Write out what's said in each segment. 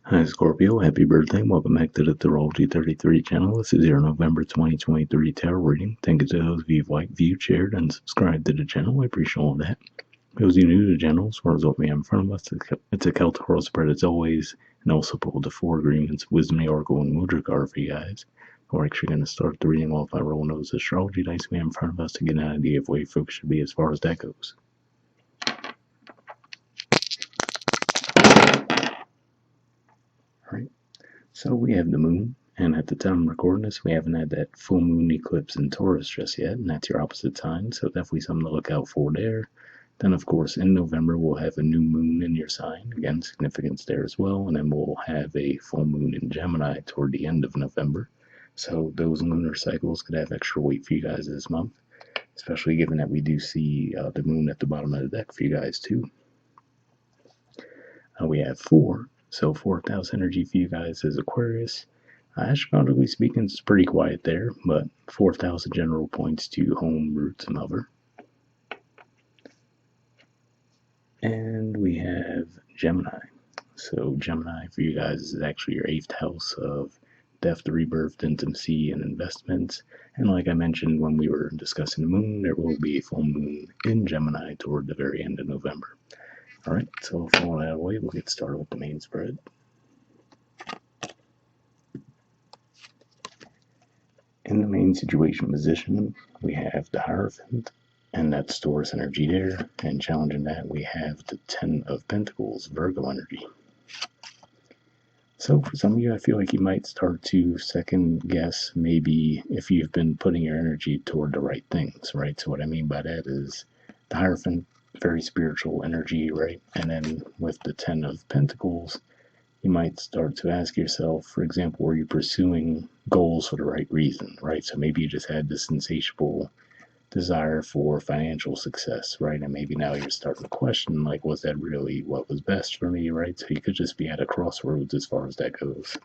Hi Scorpio, happy birthday. Welcome back to the Astrology 33 channel. This is your November 2023 tarot reading. Thank you to those of you who've liked, viewed, shared, and subscribed to the channel. I appreciate all that. For those of you new to the channel, as far as what we have in front of us, it's a Celtic Oral spread as always, and also pulled the 4 agreements, Wisdom, the Oracle, and Mudra card for you guys. We're actually going to start the reading off by rolling those astrology dice we have in front of us to get an idea of where your focus should be as far as that goes. Alright, so we have the moon, and at the time of recording this, we haven't had that full moon eclipse in Taurus just yet, and that's your opposite sign, so definitely something to look out for there. Then, of course, in November, we'll have a new moon in your sign, again, significance there as well, and then we'll have a full moon in Gemini toward the end of November. So those lunar cycles could have extra weight for you guys this month, especially given that we do see the moon at the bottom of the deck for you guys too. We have 4. So 4th house energy for you guys is Aquarius. Astrologically speaking, it's pretty quiet there, but 4th house in general points to home, roots, and lover. And we have Gemini. So Gemini for you guys is actually your 8th house of death, rebirth, intimacy, and investments. And like I mentioned when we were discussing the moon, there will be a full moon in Gemini toward the very end of November. Alright, so with all that away, we'll get started with the main spread. In the main situation position, we have the Hierophant, and that stores energy there. And challenging that, we have the 10 of Pentacles, Virgo energy. So for some of you, I feel like you might start to second guess maybe if you've been putting your energy toward the right things, right? So what I mean by that is the Hierophant, very spiritual energy, right? And then with the 10 of Pentacles, you might start to ask yourself, for example, were you pursuing goals for the right reason, right? So maybe you just had this insatiable desire for financial success, right? And maybe now you're starting to question, like, was that really what was best for me, right? So you could just be at a crossroads as far as that goes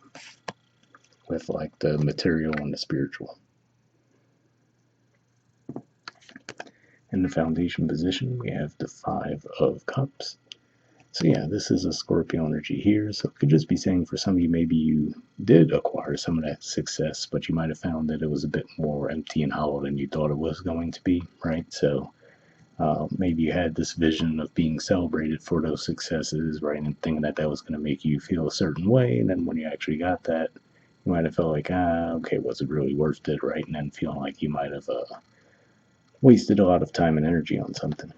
with like the material and the spiritual. In the foundation position, we have the 5 of Cups. So yeah, this is a Scorpio energy here. So it could just be saying for some of you, maybe you did acquire some of that success, but you might have found that it was a bit more empty and hollow than you thought it was going to be, right? So maybe you had this vision of being celebrated for those successes, right? And thinking that that was going to make you feel a certain way. And then when you actually got that, you might have felt like, okay, was it really worth it, right? And then feeling like you might have wasted a lot of time and energy on something.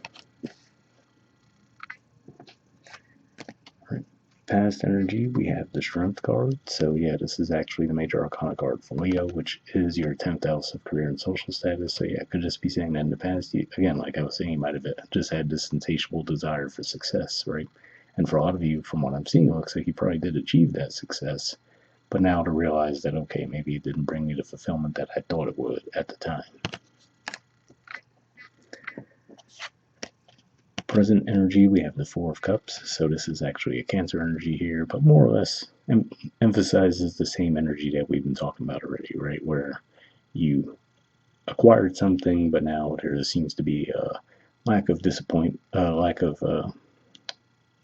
Past energy, we have the Strength card. So yeah, this is actually the major arcana card for Leo, which is your 10th house of career and social status. So yeah, it could just be saying that in the past, you, again, like I was saying, you might have just had this insatiable desire for success, right? And for a lot of you, from what I'm seeing, it looks like you probably did achieve that success. But now to realize that, okay, maybe it didn't bring me the fulfillment that I thought it would at the time. Present energy, we have the 4 of Cups. So this is actually a Cancer energy here, but more or less emphasizes the same energy that we've been talking about already, right? Where you acquired something, but now there seems to be a lack of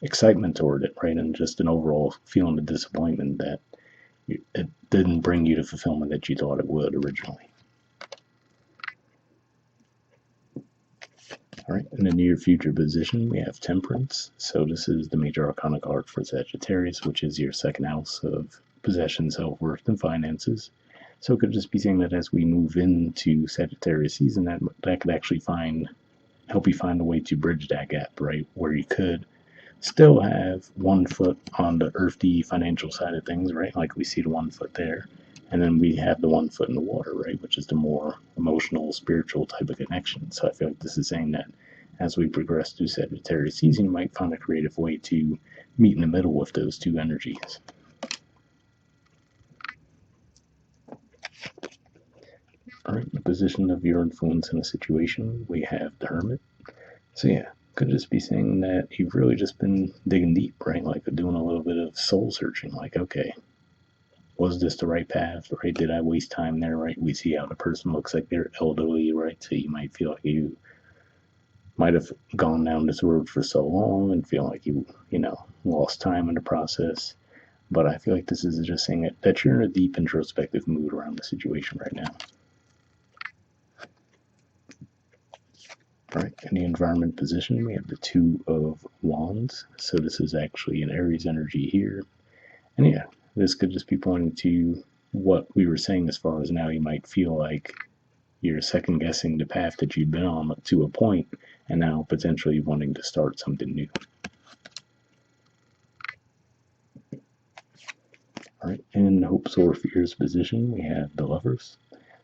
excitement toward it, right? And just an overall feeling of disappointment that it didn't bring you the fulfillment that you thought it would originally. All right, in the near future position, we have Temperance. So this is the major arcana card for Sagittarius, which is your 2nd house of possession, self-worth, and finances. So it could just be saying that as we move into Sagittarius season, that could actually help you find a way to bridge that gap, right? Where you could still have one foot on the earthy financial side of things, right? Like we see the 1 foot there. And then we have the 1 foot in the water, right? Which is the more emotional, spiritual type of connection. So I feel like this is saying that as we progress through Sagittarius season, you might find a creative way to meet in the middle with those two energies. All right, the position of your influence in a situation, we have the Hermit. So yeah, could just be saying that you've really just been digging deep, right? Like doing a little bit of soul searching, like, okay, was this the right path, right? Did I waste time there, right? We see how the person looks like they're elderly, right? So you might feel like you might have gone down this road for so long and feel like you lost time in the process. But I feel like this is just saying that you're in a deep introspective mood around the situation right now. All right, in the environment position, we have the Two of Wands. So this is actually an Aries energy here. And yeah, this could just be pointing to what we were saying as far as now you might feel like you're second guessing the path that you've been on to a point, and now potentially wanting to start something new. All right, in hopes or fears position, we have the Lovers.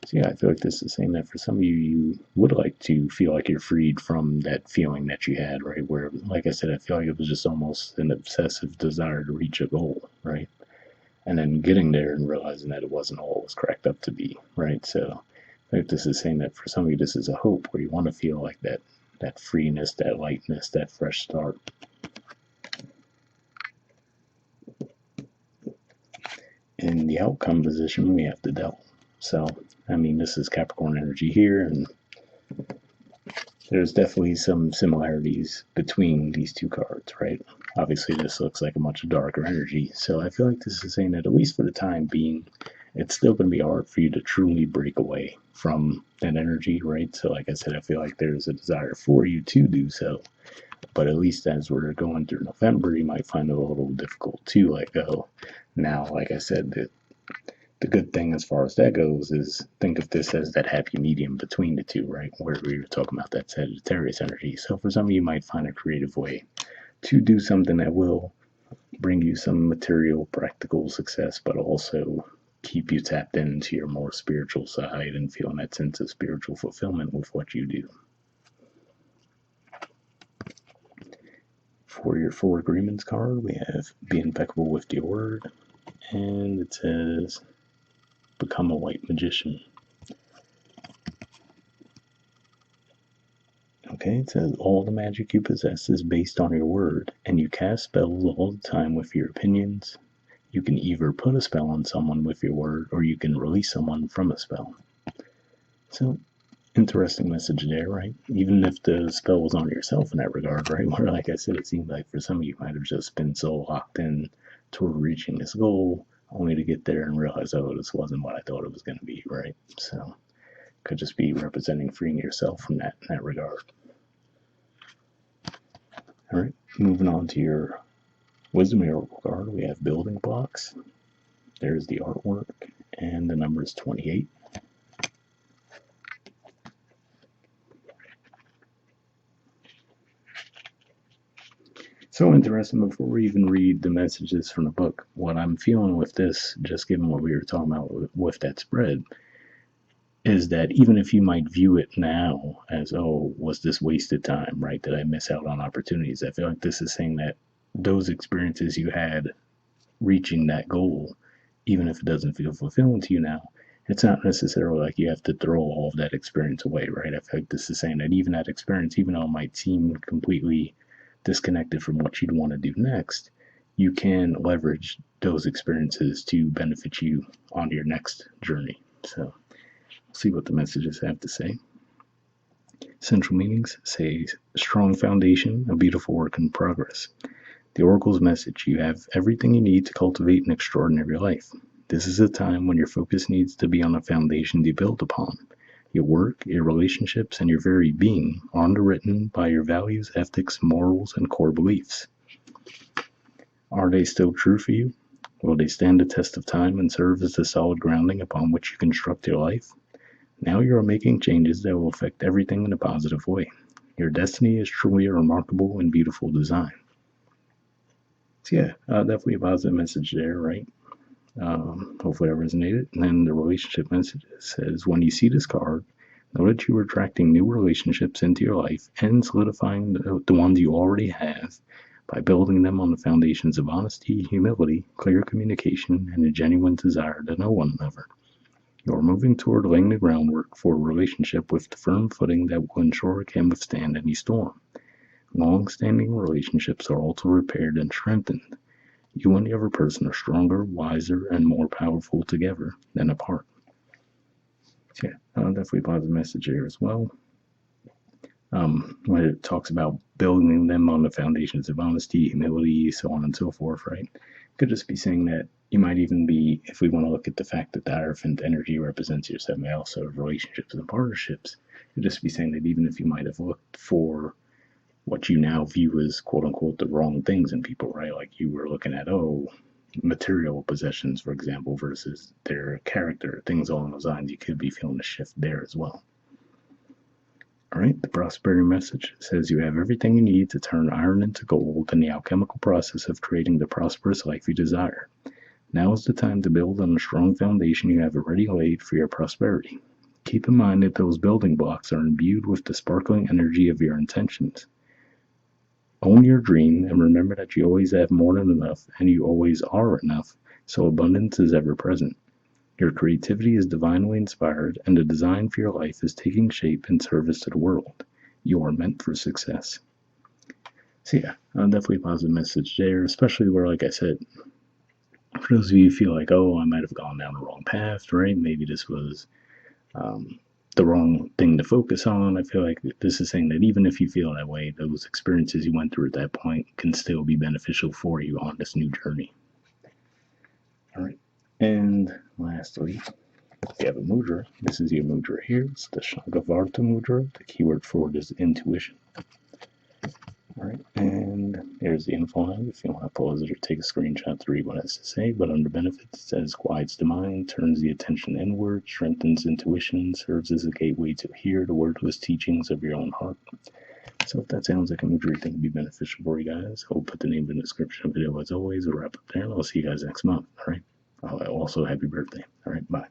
So yeah, I feel like this is saying that for some of you, you would like to feel like you're freed from that feeling that you had, right? Where, like I said, I feel like it was just almost an obsessive desire to reach a goal, right? And then getting there and realizing that it wasn't all it was cracked up to be, right? So I think this is saying that for some of you, this is a hope where you want to feel like that freeness, that lightness, that fresh start. In the outcome position, we have the Devil. So, I mean, this is Capricorn energy here, and there's definitely some similarities between these two cards, right? Obviously, this looks like a much darker energy, so I feel like this is saying that at least for the time being, it's still going to be hard for you to truly break away from that energy, right? So, like I said, I feel like there's a desire for you to do so, but at least as we're going through November, you might find it a little difficult to let go. Now, like I said, the good thing as far as that goes is think of this as that happy medium between the two, right? Where we were talking about that Sagittarius energy. So for some of you might find a creative way to do something that will bring you some material, practical success, but also keep you tapped into your more spiritual side and feeling that sense of spiritual fulfillment with what you do. For your 4 agreements card, we have be impeccable with your word, and it says become a white magician. Okay, it says all the magic you possess is based on your word, and you cast spells all the time with your opinions. You can either put a spell on someone with your word, or you can release someone from a spell. So, interesting message there, right? Even if the spell was on yourself in that regard, right? Where, like I said, it seemed like for some of you might have just been so locked in toward reaching this goal, only to get there and realize, oh, this wasn't what I thought it was going to be, right? So, could just be representing freeing yourself from that in that regard. All right, moving on to your Wisdom Oracle card, we have building blocks. There's the artwork, and the number is 28. So interesting, before we even read the messages from the book, what I'm feeling with this, just given what we were talking about with that spread, is that even if you might view it now as, oh, was this wasted time, right? Did I miss out on opportunities? I feel like this is saying that those experiences you had reaching that goal, even if it doesn't feel fulfilling to you now, it's not necessarily like you have to throw all of that experience away, right? I feel like this is saying that even that experience, even though it might seem completely disconnected from what you'd want to do next, you can leverage those experiences to benefit you on your next journey. So see what the messages have to say. Central meanings say strong foundation, a beautiful work in progress. The Oracle's message: you have everything you need to cultivate an extraordinary life. This is a time when your focus needs to be on a foundation to build upon. Your work, your relationships, and your very being are underwritten by your values, ethics, morals, and core beliefs. Are they still true for you? Will they stand the test of time and serve as the solid grounding upon which you construct your life? Now you are making changes that will affect everything in a positive way. Your destiny is truly a remarkable and beautiful design. So yeah, definitely a positive message there, right? Hopefully that resonated. And then the relationship message says, when you see this card, know that you are attracting new relationships into your life and solidifying the ones you already have by building them on the foundations of honesty, humility, clear communication, and a genuine desire to know one another. You are moving toward laying the groundwork for a relationship with the firm footing that will ensure it can withstand any storm. Long-standing relationships are also repaired and strengthened. You and the other person are stronger, wiser, and more powerful together than apart. So yeah, definitely a positive message here as well. when it talks about building them on the foundations of honesty, humility, so on and so forth, right? Could just be saying that you might even be, if we want to look at the fact that the Hierophant energy represents your seventh house of relationships and partnerships, could just be saying that even if you might have looked for what you now view as quote unquote the wrong things in people, right? Like you were looking at, material possessions, for example, versus their character, things along those lines, you could be feeling a shift there as well. All right, the prosperity message says you have everything you need to turn iron into gold in the alchemical process of creating the prosperous life you desire. Now is the time to build on the strong foundation you have already laid for your prosperity. Keep in mind that those building blocks are imbued with the sparkling energy of your intentions. Own your dream and remember that you always have more than enough and you always are enough, so abundance is ever present. Your creativity is divinely inspired and the design for your life is taking shape in service to the world. You are meant for success. So yeah, definitely a positive message there, especially where, like I said, for those of you who feel like, I might have gone down the wrong path, right? Maybe this was the wrong thing to focus on. I feel like this is saying that even if you feel that way, those experiences you went through at that point can still be beneficial for you on this new journey. All right. And lastly, we have a mudra. This is your mudra here. It's the Shankhavarta mudra. The keyword for it is intuition. All right, and there's the info. If you want to pause it or take a screenshot to read what it has to say, but under benefits, it says quiets the mind, turns the attention inward, strengthens intuition, serves as a gateway to hear the wordless teachings of your own heart. So if that sounds like a mudra you think would be beneficial for you guys, I'll put the name in the description of the video as always. We'll wrap up there, and I'll see you guys next month. All right. Also, happy birthday. All right, bye.